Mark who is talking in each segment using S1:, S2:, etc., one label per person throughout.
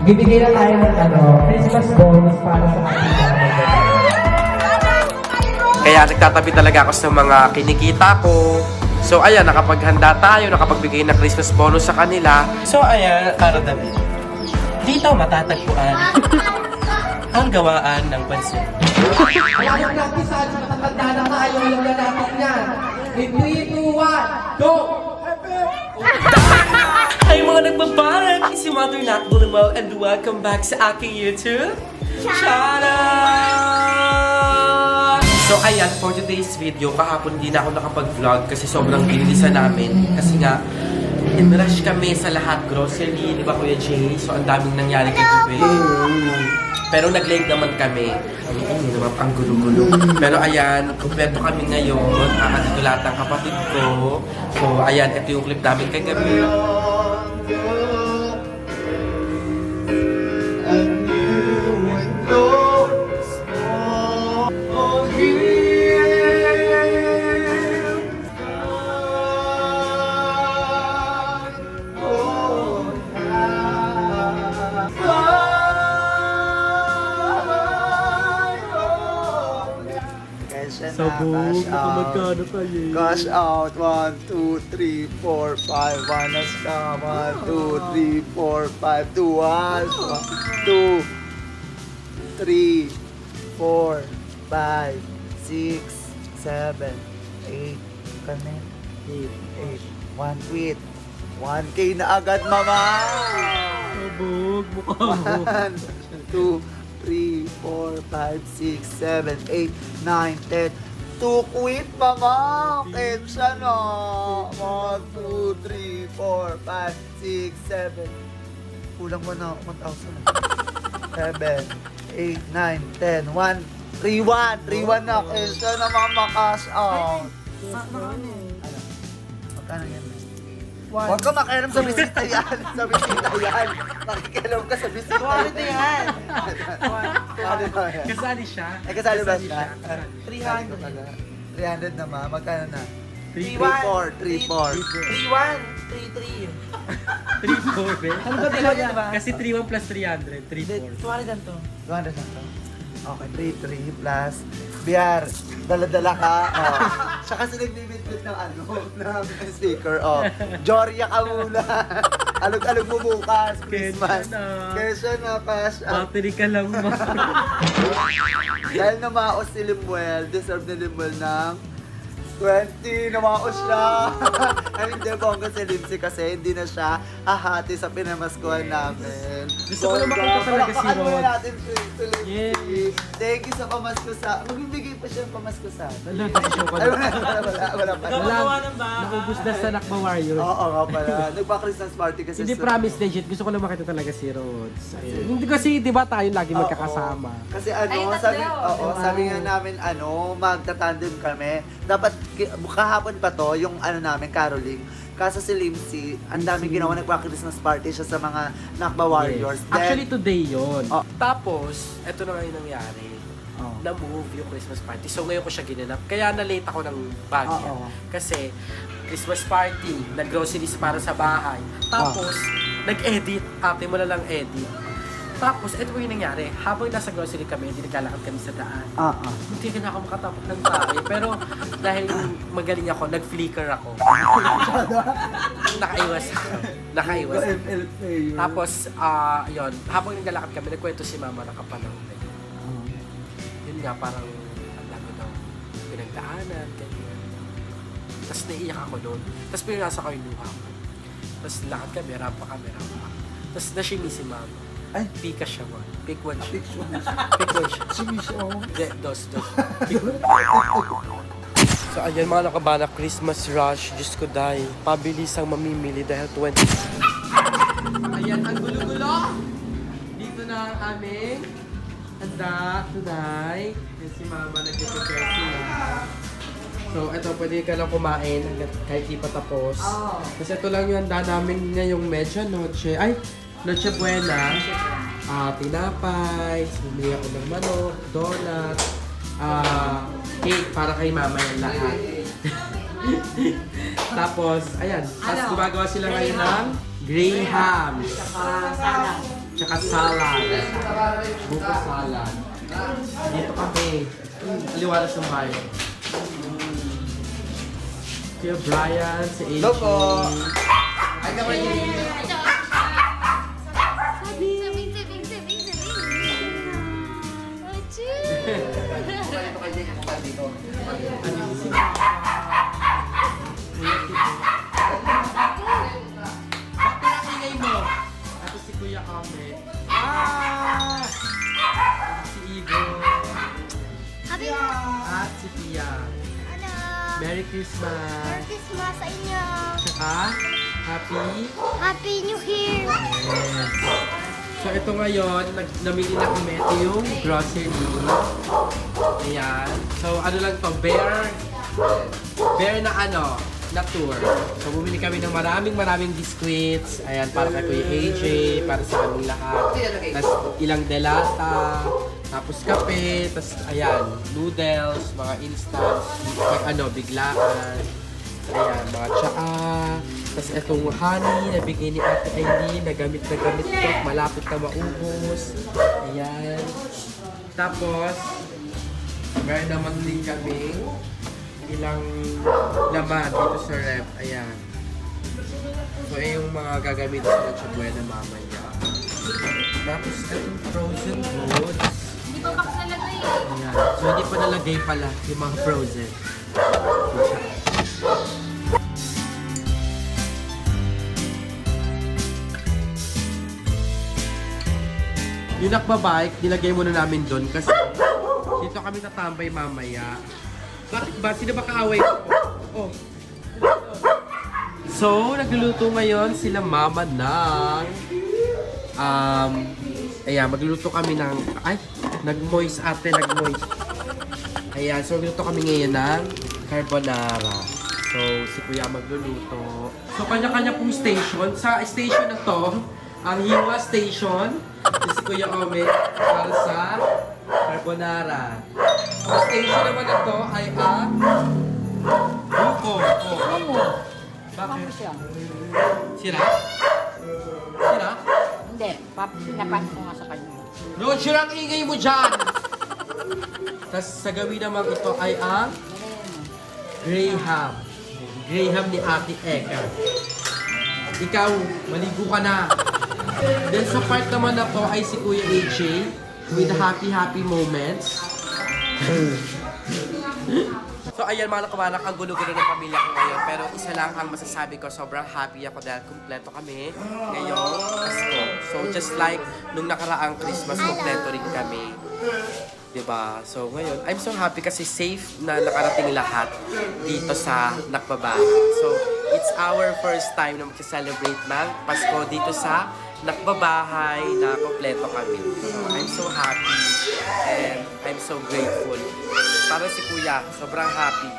S1: bibigay na tayo ng Christmas bonus para sa ating
S2: Kaya nagtatabi talaga ako sa mga kinikita ko. So ayan, nakapaghanda tayo, nakapagbigay ng Christmas bonus sa kanila. So ayan, para David. Dito matatagpuan ang gawaan ng pansit.
S1: Kaya yung practicean, matatanda na tayo, alam na natin yan. In 3, 2, 1, go!
S2: Ay mga nagbabarag, si Mother Nat Bulimal and welcome back sa aking YouTube channel! So ayan, for today's video, kahapon hindi na ako nakapag-vlog kasi sobrang bilisan namin. Kasi nga, in-rush kami sa lahat, grocery, di ba Kuya Jay? So ang daming nangyari kagabi. Pero nag-late naman kami. Ang naman, ang gulo-gulo. Pero ayan, kumpleto kami ngayon. Dito lahat ng kapatid ko. So ayan, ito yung clip namin kagabi.
S3: So boom, magkano tayo? Cash out. 1, 2, 3, 4, 5. One ka. 1, 2, 3, 4, 5. 2, 1. 2, 3, 4, 5, 6, 7, 8. Kanin. 8. 1 quit. 1K na agad, mama!
S4: Sabog, mukha mo.
S3: 1, 2, 3, 4, 5, 6, 7, 8, 9, 10. 2 quit, mama! Kensya na! 1, 2, 3, 4, 5, 6, 7. Kulang mo na 1,000. 7, 8, 9, 10, 1, 3, 1. 3, 1 na. Kensya na, mama, cash out. Ano? Magkano yan? Huwag ka makialam sa bisita yan. Sa bisita yan. Nakikialam ka sa bisita yan.
S4: Quality yan.
S3: Ano ba yan?
S4: Kasali siya.
S3: Ay, kasali ba siya?
S4: 300.
S3: 300 na, ma. Magkano na?
S4: 3-1.
S3: 3-4.
S4: 3-4, be.
S1: Ano ba talaga?
S4: Kasi 3-1 plus 300. 3-4.
S1: 200 to.
S3: 200 na to. Okay, 3 plus. Biyar, dala-dala ka. Oh. Siya kasi nagbibitbit ng ng sticker. Oh. Joria ka muna. Alog-alog mo bukas, Christmas. Kesa na, cash out.
S4: Battery ka lang, ma.
S3: Dahil namaos si Limuel, deserve ni Limuel ng 20, namaos siya. Ay, hindi, bongga si Lindsay kasi hindi na siya hahati sa pinamaskuhan namin.
S4: Gusto ko na makita talaga si
S3: Palakpakan muna
S4: Rod.
S3: natin si Lindsay.
S4: Yes.
S3: Thank you sa pamaskusa. Magbibigay pa siya ng pamaskusa.
S4: Wala, nakashow ka
S3: Ay,
S4: na.
S3: wala pa.
S4: Naubos na sa Nakba Warriors.
S3: Oo nga pala. Nagpa-Christmas party kasi
S4: Hindi
S3: sa-
S4: promise legit. Gusto ko lang makita talaga si Rhodes. Ayun. Hindi kasi, di ba tayo lagi
S3: Oo.
S4: magkakasama.
S3: Kasi
S5: Ay,
S3: sabi nga namin magtatandem kami. Dapat kahapon pa to yung namin caroling. Kaso si Limsy, ang daming ginawa, nagpa-Christmas party siya sa mga Nakba Warriors.
S4: Yes. Actually, today yon.
S3: Oh.
S2: Tapos, ito na nga yung nangyari.
S3: Oh.
S2: Na-move yung Christmas party. So ngayon ko siya ginanap. Kaya na-late ako ng Baguio.
S3: Oo.
S2: Kasi Christmas party, nag-groceries para sa bahay. Tapos, nag-edit. Ate mo na lang edit. Tapos, ito yung nangyari. Habang nasa grocery kami, hindi naglalakad kami sa daan. Hindi na ako makatapak ng tayo. Pero dahil magaling ako, nag-flicker ako. Nakaiwas ako. Nakaiwas ako.
S3: ML player.
S2: Tapos, yun, habang naglalakad kami, nagkwento si mama ng kapanahon. Yun nga, parang ang dami ng pinagdaanan, ganyan. Tapos naiiyak ako noon. Tapos pinasa ko yung luha ko. Tapos lakad kami, rampa kami, rampa. Tapos nashimi si mama.
S3: Ay.
S2: Pika siya mo. Pick one siya.
S3: Pick one.
S2: Pick one siya.
S3: Simisyo.
S2: Hindi, dos. Pick one. So ayan mga nakabana, Christmas rush. Diyos ko dahil, pabilisang mamimili dahil 20. Ayan, ang gulo-gulo. Dito na ang aming handa today. Yan si mama nag-prepare sila. So ito, pwede ka lang kumain hanggat kahit di pa tapos. Kasi ito lang yung handa namin ngayong medianoche. Ay, Noche Buena. Tinapay, bumili ako ng manok, donut, cake para kay mama yan lahat. Tapos, ayan. Tapos gumagawa sila ngayon ng Grahams. Tsaka salad. Buko salad. Dito kami. Aliwalas ng bayan. Kuya Brian, si AJ.
S3: Hello po.
S2: Ay, kamay. Tapos si Kuya Ame. Si Igo. At si Pia. Merry Christmas.
S5: Merry Christmas sa inyo.
S2: Tsaka, happy.
S5: Happy New Year.
S2: Yes. So ito ngayon, namili na kami. Ito yung grocery. Ayan. So ano lang to, bear na ano, na tour. So bumili kami ng maraming biscuits. Ayan, para kay Kuya AJ, para sa aming lahat. Tapos ilang delata. Tapos kape, tapos ayan, noodles, mga instant, biglaan. Ayan, mga tsaa. Tapos itong honey na bigay ni Ate Aileen, nagamit ko, malapit na maubos. Ayan. Tapos, meron naman din kami ilang laman dito sa ref. Ayan. So, yung mga gagamit sa Noche Buena mamaya. Tapos, itong frozen goods.
S5: Hindi pa box nalagay.
S2: Ayan. So, hindi pa nalagay pala yung mga frozen. Yung nakbabike, nilagay muna namin doon kasi dito kami tatambay mamaya. Bakit ba? Sino ba kaaway ko? Oh. So, nagluluto ngayon sila mama ng ayan, magluluto kami ng nag-moist ate, nag-moist. Ayan, so magluluto kami ngayon ng carbonara. So, si Kuya magluluto. So, kanya-kanya pong station. Sa station na to, ang Hiwa Station, si Kuya Omen para sa carbonara. Ang station naman na to ay ang buko. Bakit? Sira? Sira?
S6: Hindi, pinapan ko nga sa kanya.
S2: Doon siya ang ingay mo dyan! Tapos sa gawin naman ito ay ang Graham. Graham ni Ate Eka. Ikaw, maligo ka na. Then sa part naman na to ay si Kuya AJ with the happy moments. So ayan mga nakabalak, ang gulo-gulo ng pamilya ko ngayon. Pero isa lang ang masasabi ko, sobrang happy ako dahil kumpleto kami ngayong Pasko. So just like nung nakaraang Christmas, kumpleto rin kami. Diba? So ngayon, I'm so happy kasi safe na nakarating lahat dito sa Nakbabahay. So it's our first time na mag-celebrate ng Pasko dito sa Nakbabahay na kompleto kami. So I'm so happy and I'm so grateful. Para si Kuya, sobrang happy.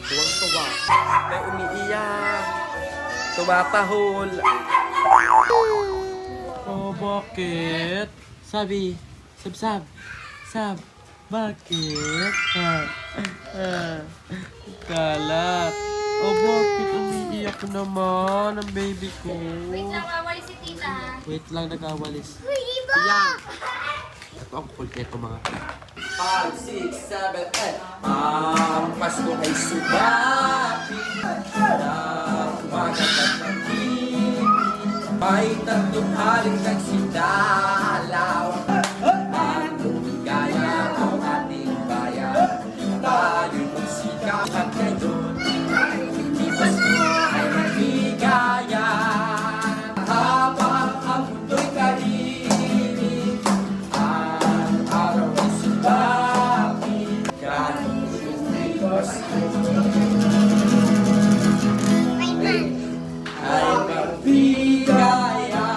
S2: Tuwang-tuwa. May umiiyak. Tumatahol. Oh, bakit? Sabi, Sab, bakit? Kalat. Oh, bakit umiiyak naman ang baby ko?
S5: Wait lang, wawalis si tita.
S2: Wait lang, nagawalis.
S5: Uy, iba!
S2: Yan! Ito ang kulteto mga 5, 6, 7, 8 Ang Pasko ay subapi ng magandang pag-ibig. May tatlong haling nagsindalaw. Ang lumigaya ng ating bayan. Tayo'y magsikap at ngayon hindi Pasko ay maligaya. Habang ang mundo'y kahilig, ang araw ay subapi. Kahit may Pasko
S5: Wait lang.
S2: ay magbigaya.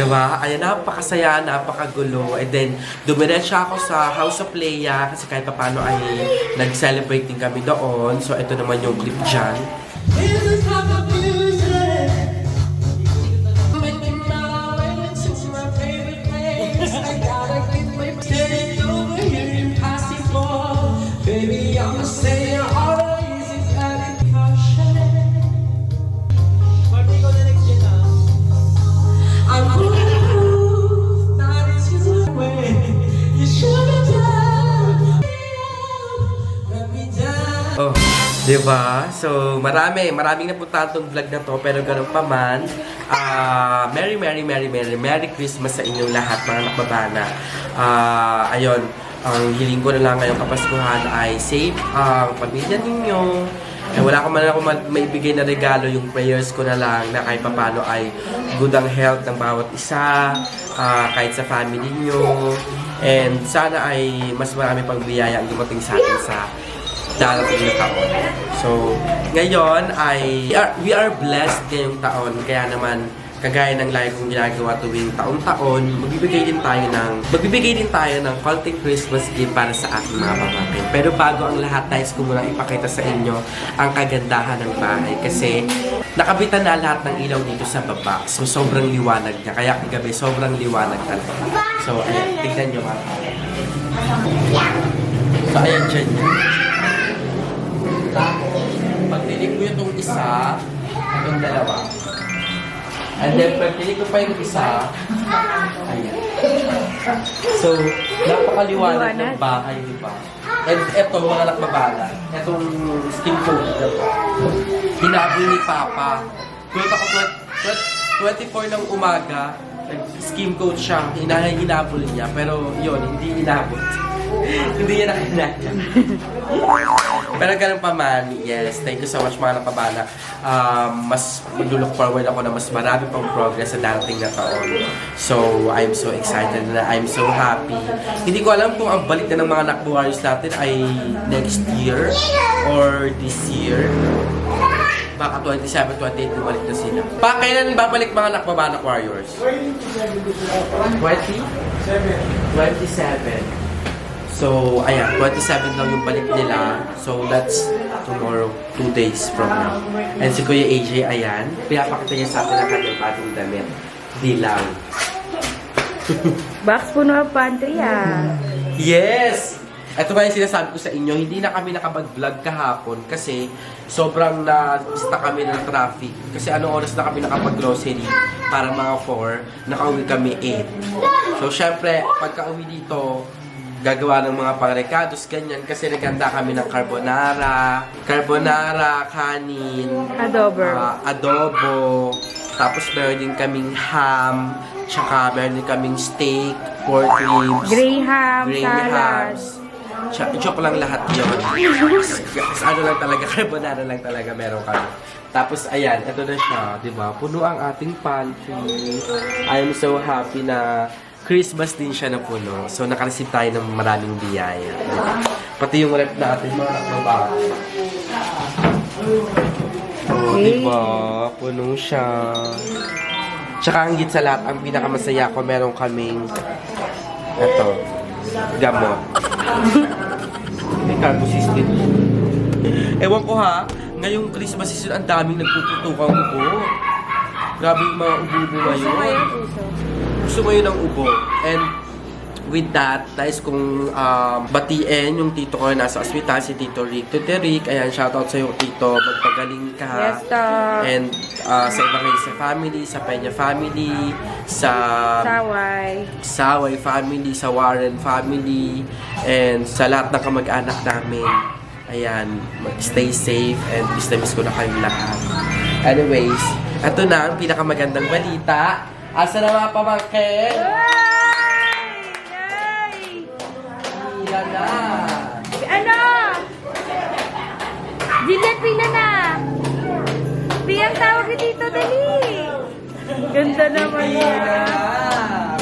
S2: Diba? Ayan, napakasaya, napakagulo. And then, dumiretsa ako sa House of Leia kasi kahit paano ay nag-celebrate din kami doon. So, ito naman yung clip dyan. Oh, diba? So, maraming napuntahan tong vlog na to, pero ganun pa man, Merry Christmas sa inyong lahat, mga nakababana. Ayun, ang hiling ko na lang ngayong Kapaskuhan ay safe ang pamilya ninyo. Wala ko man ako maibigay na regalo, yung prayers ko na lang na kahit papano ay good ang health ng bawat isa, kahit sa family nyo. And sana ay mas marami pang biyaya ang dumating sa atin sa darating na taon. So, ngayon ay we are blessed ngayong taon. Kaya naman, kagaya ng lagi kong ginagawa tuwing taon-taon, magbibigay din tayo ng konting Christmas gift para sa aking mga pamangkin. Pero bago ang lahat, guys, ko muna ipakita sa inyo ang kagandahan ng bahay. Kasi nakabitan na lahat ng ilaw dito sa baba. So, sobrang liwanag niya. Kaya kagabi, sobrang liwanag talaga. So, ayan, tignan nyo mga. So, ayan dyan yan. Pag tinig ko itong isa, itong dalawa. And then, pag tinig ko pa yung isa, ayan. So, napakaliwanag ng bahay, di ba? And ito, mga nakababala, itong skin tone na to, hinabol ni Papa. Tulad ako 24 ng umaga, skin coat siya, hinabol niya, pero yun, hindi hinabol. Hindi niya nakinaya. Pero ganun pa man, yes, thank you so much mga nakabana. Mas mag-look forward ako na mas marami pang progress sa darating na taon. So, I'm so excited na I'm so happy. Hindi ko alam kung ang balik na ng mga Nakbo Warriors natin ay next year or this year. Baka 27, 28 bumalik na sila. Kailan babalik mga Nakbabanak Warriors? 27. So, ayan, 27 lang yung balik nila. So, that's tomorrow, 2 days from now. And si Kuya AJ, ayan, pinapakita niya sa atin ang kanyang ating damit. Di lang.
S7: Box puno ang pantry
S2: Yes! Ito ba yung sinasabi ko sa inyo, hindi na kami nakapag-vlog kahapon kasi sobrang na-pista kami ng traffic. Kasi anong oras na kami nakapag-grocery? Para mga 4, nakauwi kami 8. So, syempre, pagka-uwi dito, gagawa ng mga pangrecados, ganyan. Kasi naganda kami ng carbonara, kanin, adobo. Tapos meron din kaming ham, tsaka meron din kaming steak, pork ribs,
S7: Graham, salad.
S2: Joke lang lahat yun. Ano lang talaga, carbonara lang talaga meron kami. Tapos ayan, ito na siya, di ba? Puno ang ating pantry. I am so happy na Christmas din siya na puno. So, nakareceive tayo ng maraming biyaya. Pati yung rep natin, mga nakababa. Oh, diba? Puno siya. Tsaka ang higit sa lahat, ang pinakamasaya ko, meron kaming eto, gamot. May carbohydrate. Ewan ko ha, ngayong Christmas season, ang daming nagpuputukang ubo. Grabe yung mga ubo ngayon. Gusto mo yun ng ubo. And with that, guys, kung batiin yung tito ko na nasa ospital, si Tito Rick. Tito Rick, ayan, shoutout sa'yo, Tito. Magpagaling ka.
S7: Yes, ta.
S2: And sa Evangelista family, sa Peña family, sa Saway family, sa Warren family, and sa lahat ng kamag-anak namin. Ayan, stay safe and miss ko na kayong lahat. Anyways, ito na ang pinakamagandang balita. Asa na mga pamangkin? Pila na.
S7: Ano? Juliet, pila na. Piyang tawag ka dito, dali. Ganda naman yan.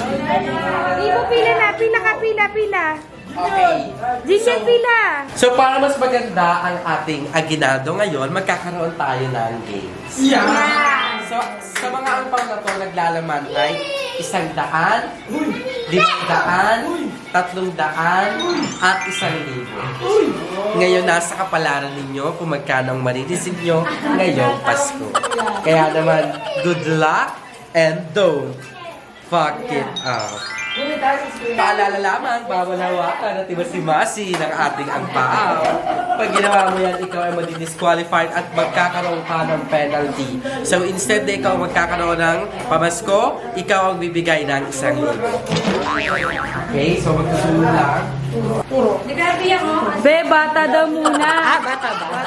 S7: Ibo, pila na. Pila ka, pila.
S2: Okay.
S7: Juliet, pila.
S2: So, para mas maganda ang ating aginado ngayon, magkakaroon tayo ng games. So, sa mga ampang na to, naglalaman ay 100, 500, 300, at 1,000. Ngayon, nasa kapalaran ninyo kung magkano ang marireceive nyo ngayong Pasko. Kaya naman, good luck and don't fuck it up. Paalala lamang, bawal hawakan at iba si Masi ng ating angpaaw. Pag ginawa mo yan, ikaw ay madi-disqualified at magkakaroon ka ng penalty. So instead na ikaw magkakaroon ng pamasko, ikaw ang bibigay ng 1,000. Okay, so magkasunod lang.
S7: Be, bata daw muna.
S6: Bata ba?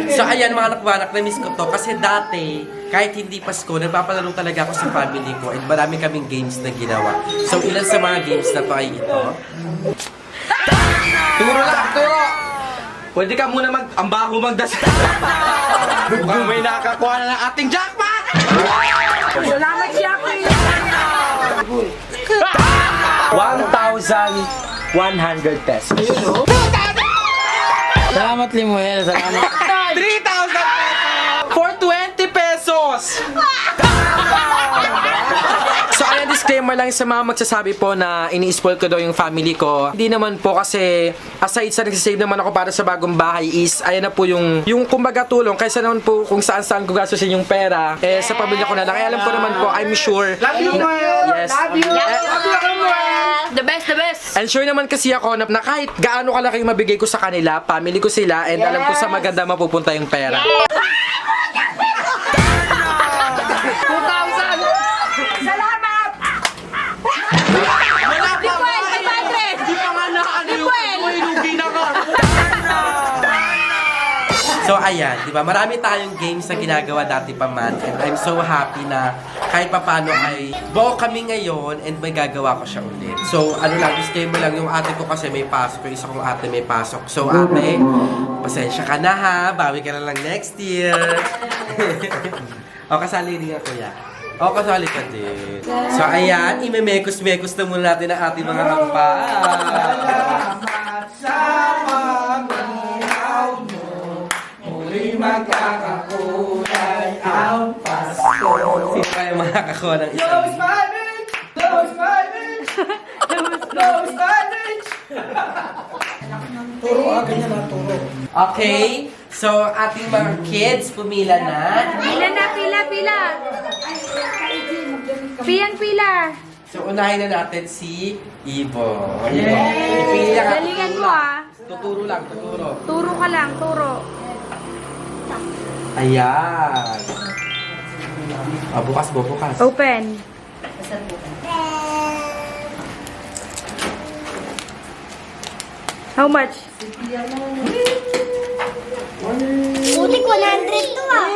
S2: So ayan mga nakbanak, na-miss ko to kasi dati, kahit hindi Pasko, nagpapalaro talaga ako sa family ko and marami kaming games na ginawa. So ilan sa mga games na to ay ito?
S1: Turo lang, turo! Pwede ka muna ang bago magdasal. Mukhang may nakakuha na ng ating jackpot!
S7: Salamat siya ko
S1: 1,100 pesos.
S6: Salamat, Limuel. Salamat.
S1: 3,000 pesos! For 20 pesos!
S8: So, ayan, disclaimer lang sa mga magsasabi po na ini-spoil ko daw yung family ko. Hindi naman po kasi, aside sa nagsisave naman ako para sa bagong bahay is, ayan na po yung kumbaga tulong. Kaysa naman po kung saan-saan ko gastusin yung pera, eh, sa pamilya ko na lang. Kaya alam ko naman po, I'm sure.
S3: Love you, Noel!
S8: Yes.
S3: Love you!
S7: The best, the best.
S8: And sure naman kasi ako na kahit gaano kalaki yung mabigay ko sa kanila, family ko sila, and alam ko sa maganda mapupunta yung pera.
S2: So ayan, di ba? Marami tayong games na ginagawa dati pa man and I'm so happy na kahit papano ay buo kami ngayon and may gagawa ko siya ulit. So ano lang, disclaimer lang, yung ate ko kasi may pasok, yung isa kong ate may pasok. So ate, pasensya ka na ha, bawi ka na lang next year. O kasali rin ako ya. O kasali ka din. So ayan, imemekos-mekos na muna natin ang ating mga hampa.
S1: Magkakakulay ang Pasko.
S2: Sino kaya makakakuha ng isang?
S1: Those Spanish! Those Spanish! Those Spanish! Turo, ganyan na, turo.
S2: Okay, so ating mga kids, pumila na.
S7: Pila na, pila, pila. Piyang pila.
S2: So unahin na natin si Ivo. Ivo. Ipili ka.
S7: Galingan mo ah.
S2: Tuturo lang, tuturo.
S7: Turo ka lang, turo.
S2: Ayan. Bukas.
S7: Open. How much?
S5: Putik 100 to ah.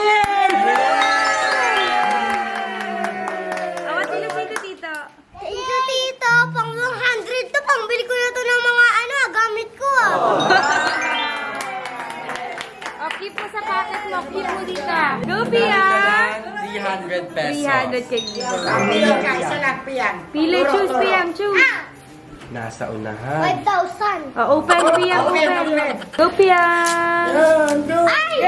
S7: Awat sila sino dito?
S5: Thank you, tito. Pang 100 to. Pangbili ko na to ng mga gamit ko ah.
S7: O, keep mo sa pocket mo. Keep mo dito. Go, Pia!
S2: 300 pesos.
S7: 300 kay Gibo.
S6: Pili ka, isa lang, Piang.
S7: Pili, choose, Piyang, choose.
S2: Nasa unahan.
S5: 5,000.
S7: Open, Piyang, open. Go, Piyang!
S5: Ay!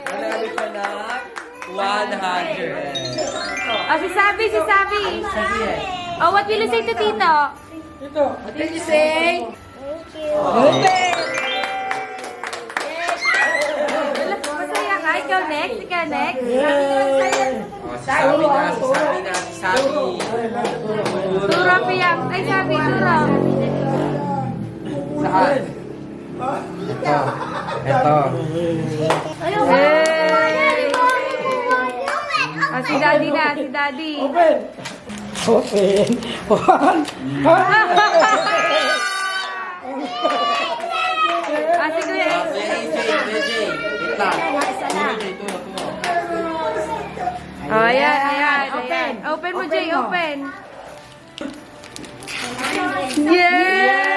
S2: Marami pa na 100.
S7: Oh, si Sabi.
S2: Sige.
S7: Oh, what will you say to Tito?
S6: What did you say?
S5: Thank you.
S7: Masaya ka? Ikaw next? Ikaw next?
S2: Sabi na.
S7: Turo, Piyang. Ay, Sabi, turo.
S2: Saan? Ito.
S7: Hey! Si Daddy na, si Daddy.
S1: Open!
S7: Si Kuya.
S2: AJ. Wait lang. Turo.
S7: Oh, ayan. Open mo, Jay, open. Yeah!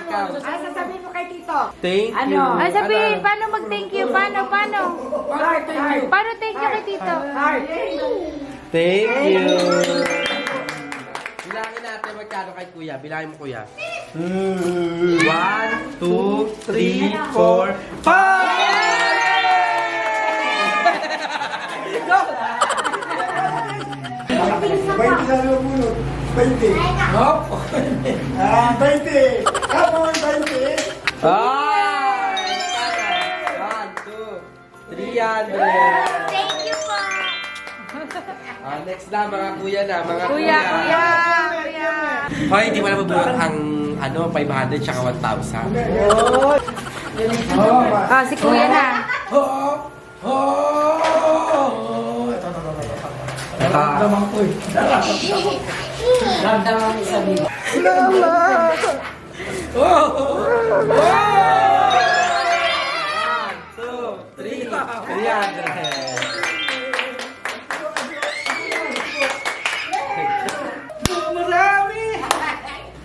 S6: Ano sasabihin mo kay Tito?
S2: Thank you.
S7: Ay, sabihin, paano mag-thank you? Paano? Paano thank you kay Tito?
S2: Thank you. Bilangin natin magkano
S8: regalo kay kuya. Bilangin mo kuya. 1, 2, 3, 4, 5! Ay! 1, 2, 300.
S5: Thank you po.
S8: Next na, mga kuya na. Mga
S7: Kuya, kuya, kuya.
S8: Hoy, hindi mo na mabulot ang 500 tsaka 1,000.
S7: Ah, si kuya na.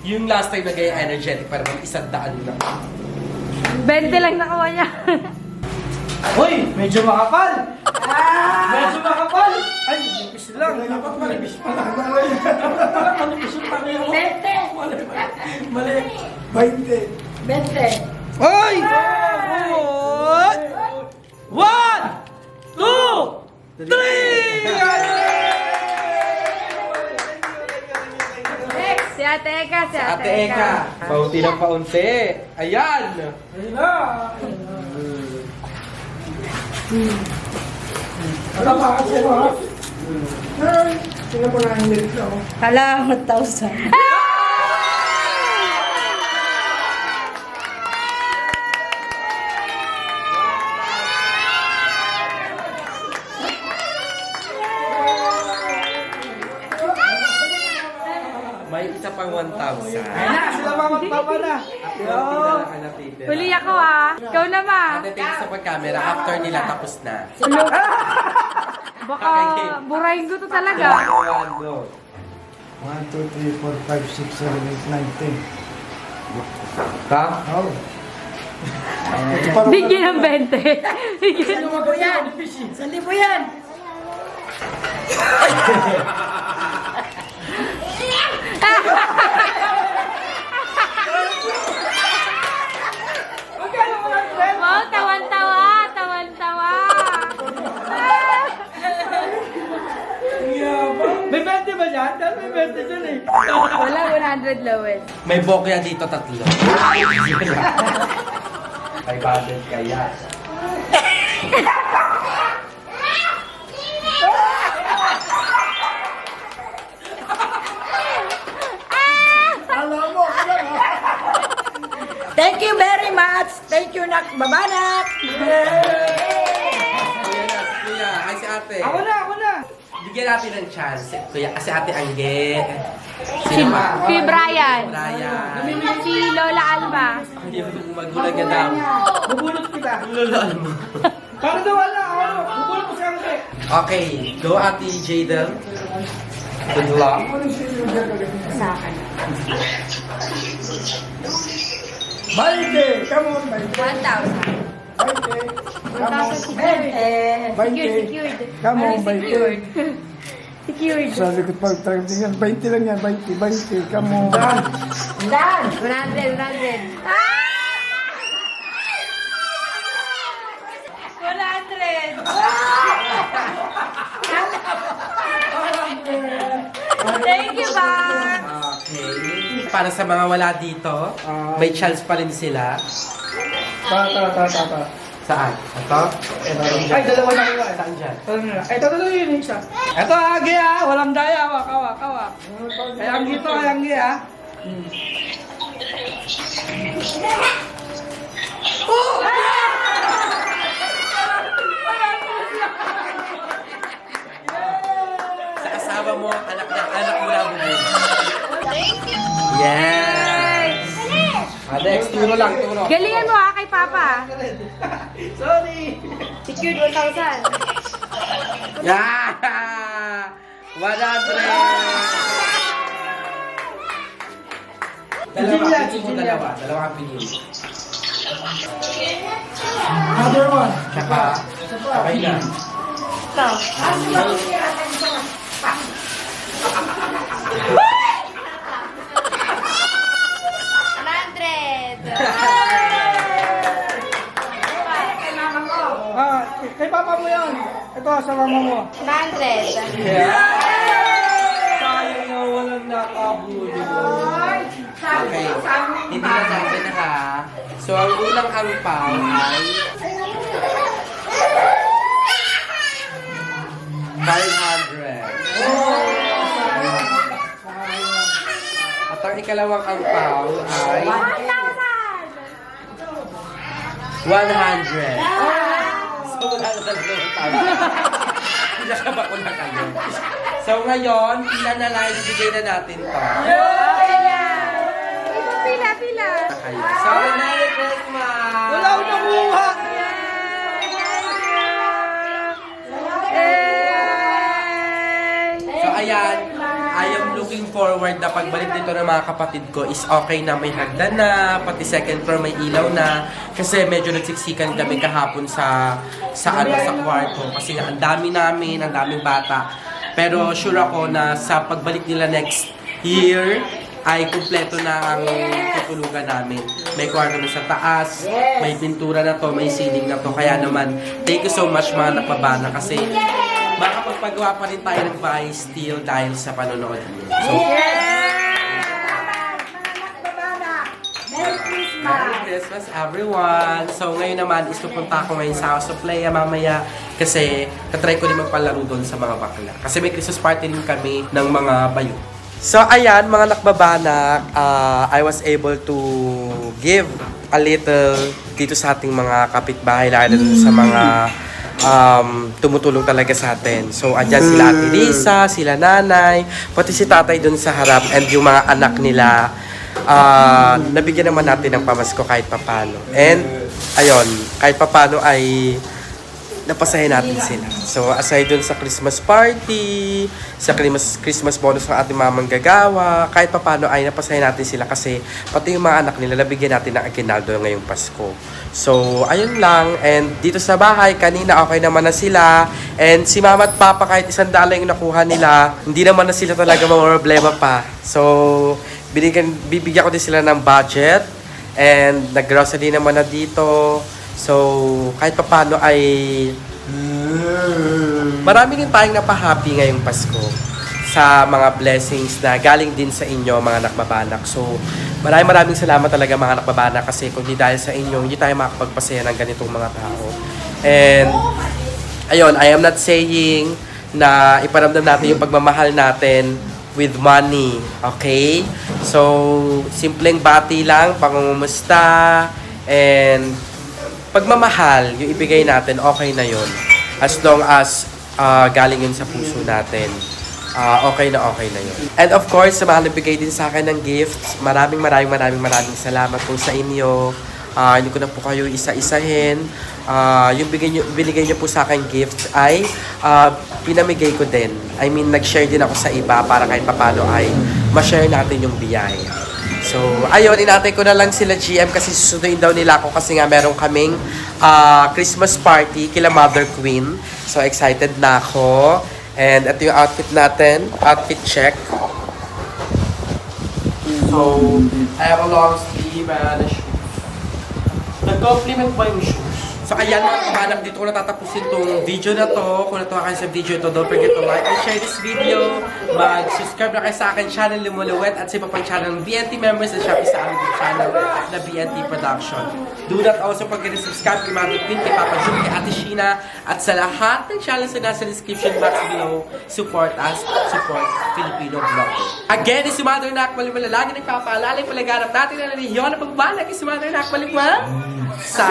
S8: Yung last time na gaya energetic para mag 100 lang.
S7: 20 lang nakuha niya.
S2: Hoy! Medyo makapal! Medyo makapal! Ay, nipis lang. Dapat malipis pa lang. Malipis yung pangyo.
S6: 20.
S2: Mali.
S6: 20.
S2: Hoy! 1, 2, 3!
S7: Si Ate Eka, si
S8: Ate Eka, paunti ng paunti. Ayan!
S6: Hala, 1,000.
S8: May isa pang 1,000.
S2: Sila mga papa na.
S7: Huli ako ah. Ikaw naman.
S8: Ate, thanks sa pag-camera. After nila, tapos na.
S7: Baka burahin ko to talaga.
S9: 1, 2, 3, 4, 5, 6, 7, 8, 9, 10.
S8: Ha?
S9: Oh.
S7: Bigyan ng 20. Bigyan.
S6: Libo yan. 1,000 yan.
S7: Wow, tawan-tawa. Tawan-tawa.
S2: May 20 ba dyan? Dahil may 20 dyan eh.
S7: Wala, 100 lowest.
S8: May bokya dito 3. 500 kaya.
S6: Thank you very much. Thank you, Nak Babanak.
S8: Kuya na, si kuya. Ay, si ate.
S2: Ako na.
S8: Bigyan natin ng chance. Kuya, kasi ate Angge. Sino pa?
S7: Si Brian.
S8: Brian.
S7: Si Lola Alma.
S8: Yung magulang ka daw.
S2: Bubulot kita.
S8: Lolo, alam mo.
S2: Para daw wala. Bubulot ko siya kasi.
S8: Okay, go ate Jadel. Good luck.
S9: Baite! Come on,
S7: 1,000.
S9: Baite! Baite!
S7: 1,000 secured. Secured, secured.
S9: Come on,
S7: Ano, secured. Secured.
S9: Sa likod pagtingin, 20 lang yan, 20, 20. Come on.
S7: 100, 100. Ah! 100. Thank you, ba?
S8: Okay. Para sa mga wala dito, may chance pa rin sila.
S9: Ta.
S8: Saan? Ito?
S2: Ay, dalawa na kayo.
S8: Saan dyan?
S2: Ito yun yung isa. Ito, Agi ha. Walang daya. Hawak. Ay, Agi to, Agi ha.
S8: Sa asawa mo, anak mo na bubuli. Yes! Alex, turo lang, turo.
S7: Galingan mo ha kay Papa.
S2: Sorry.
S7: Secured 1,000.
S8: Yeah! 100! Dalawa ang pinili.
S9: Another one.
S8: Tsaka, okay na.
S9: mama mo yan. Ito, sa mama mo.
S7: 100.
S2: Sayang na walang nakabuli. Okay, hindi na natin ha. So, ang unang angpaw ay 500. At ang ikalawang angpaw ay 100. So, wala na dalawang tao. Nakaba ko na kayo. So, ngayon, pila na lang ibigay na natin to.
S7: Pila, pila.
S2: Okay. So, Merry Christmas!
S9: Wala akong nakuha.
S2: So, ayan. I am looking forward na pagbalik dito ng mga kapatid ko is okay na may hagdan na, pati second floor may ilaw na. Kasi medyo nagsiksikan kami kahapon sa kwarto. Kasi nga, ang dami namin, ang daming bata. Pero sure ako na sa pagbalik nila next year, ay kumpleto na ang tutulugan namin. May kwarto na sa taas, may pintura na to, may ceiling na to. Kaya naman, thank you so much mga nakabana kasi makapagpagawa pa rin tayo ng bahay still dahil sa panonood niyo. So, Merry Christmas everyone! So ngayon naman is pupunta ako ngayon sa House of Leia mamaya kasi katry ko din magpalaro doon sa mga bakla. Kasi may Christmas party din kami ng mga bayo. So ayan mga nakbabanak, I was able to give a little dito sa ating mga kapitbahay lalo sa mga tumutulong talaga sa atin. So andyan sila Ate Lisa, sila nanay, pati si tatay doon sa harap and yung mga anak nila. Nabigyan naman natin ng pamasko kahit papano. And, ayun, kahit papano ay napasaya natin sila. So, aside dun sa Christmas party, sa Christmas bonus ng ating mga manggagawa, kahit papano ay napasaya natin sila kasi pati yung mga anak nila, nabigyan natin ng aguinaldo ngayong Pasko. So, ayun lang. And dito sa bahay, kanina okay naman na sila. And si mama at papa, kahit $100 yung nakuha nila, hindi naman na sila talaga problema pa. So, bibigyan ko din sila ng budget and nag-grocery naman na dito. So, kahit papano ay marami din tayong napahappy ngayong Pasko sa mga blessings na galing din sa inyo mga nakbabanak. So, maraming salamat talaga mga nakbabanak kasi kung di dahil sa inyo, hindi tayo makapagpasaya ng ganitong mga tao. And, ayun, I am not saying na iparamdam natin yung pagmamahal natin with money, okay? So, simpleng bati lang, pangungumusta, and pagmamahal, yung ibigay natin, okay na yun. As long as galing yun sa puso natin, okay na yun. And of course, sa mga nabigay din sa akin ng gifts, maraming salamat po sa inyo. Hindi ko na po kayo isa-isahin. Yung binigay niyo po sa akin gifts ay pinamigay ko din. I mean, nag-share din ako sa iba para kahit papano ay ma-share natin yung biyaya. So, ayun, inatay ko na lang sila GM kasi susunduin daw nila ako kasi nga meron kaming Christmas party kila Mother Queen. So, excited na ako. And ito yung outfit natin. Outfit check. So, I have a long sleeve and a shoe. Nag-compliment ba yung shoes? So ayan mga kabanak, dito ko natatapusin tong video na to. Kung natuwa kayo sa video ito, don't forget to like and share this video. Mag-subscribe na kayo sa akin channel Lumuluwet at sa iba pang channel ng BNT members at Shopee sa aming channel na BNT Production. Do that also pag subscribe kay Mother Queen, kay Papa Jun, kay Ate Sheena at sa lahat ng channels na nasa description box below. Support us, support Filipino Vlogger. Again, is si Mother Nak Malimala. Lagi nagpapaalala yung palaganap natin na relihiyon na pagbalag is si Mother Nak Malimala. Sa